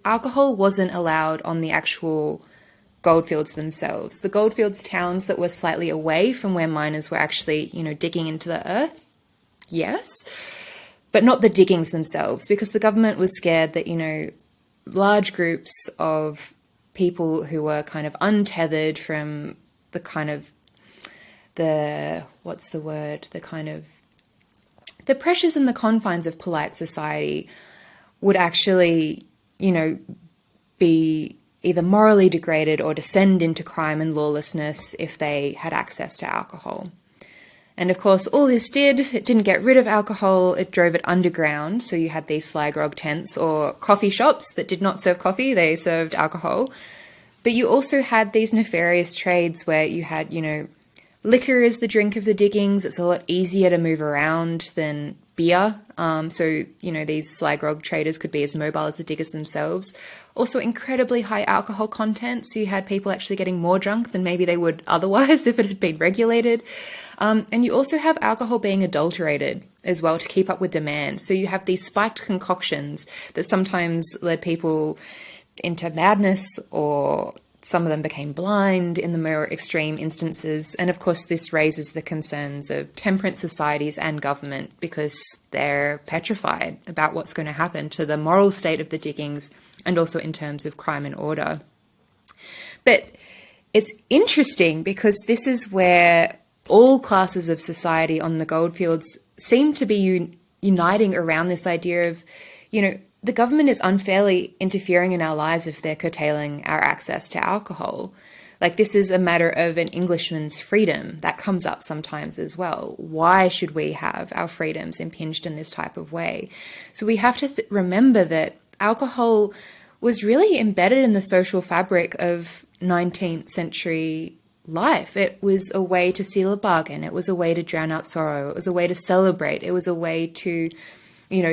Alcohol wasn't allowed on the actual goldfields themselves. The goldfields towns that were slightly away from where miners were actually, digging into the earth, yes, but not the diggings themselves, because the government was scared that, large groups of people who were kind of untethered from the kind of what's the word, the pressures and the confines of polite society would actually, be either morally degraded or descend into crime and lawlessness if they had access to alcohol. And of course, all this it didn't get rid of alcohol, it drove it underground. So you had these sly grog tents or coffee shops that did not serve coffee, they served alcohol. But you also had these nefarious trades where you had, liquor is the drink of the diggings. It's a lot easier to move around than beer. So, these sly grog traders could be as mobile as the diggers themselves. Also incredibly high alcohol content. So you had people actually getting more drunk than maybe they would otherwise if it had been regulated. And you also have alcohol being adulterated as well to keep up with demand. So you have these spiked concoctions that sometimes led people into madness, or some of them became blind in the more extreme instances. And of course, this raises the concerns of temperance societies and government because they're petrified about what's going to happen to the moral state of the diggings and also in terms of crime and order. But it's interesting because this is where all classes of society on the goldfields seem to be uniting around this idea of, the government is unfairly interfering in our lives if they're curtailing our access to alcohol. Like, this is a matter of an Englishman's freedom. That comes up sometimes as well. Why should we have our freedoms impinged in this type of way? So we have to remember that alcohol was really embedded in the social fabric of 19th century life. It was a way to seal a bargain. It was a way to drown out sorrow. It was a way to celebrate. It was a way to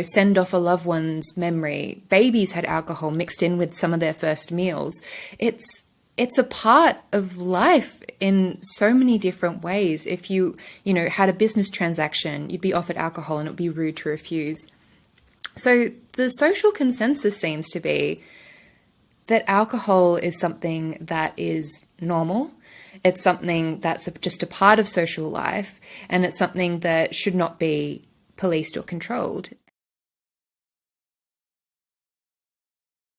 send off a loved one's memory. Babies had alcohol mixed in with some of their first meals. It's a part of life in so many different ways. If you had a business transaction, you'd be offered alcohol and it would be rude to refuse. So the social consensus seems to be that alcohol is something that is normal. It's something that's just a part of social life, and it's something that should not be policed or controlled.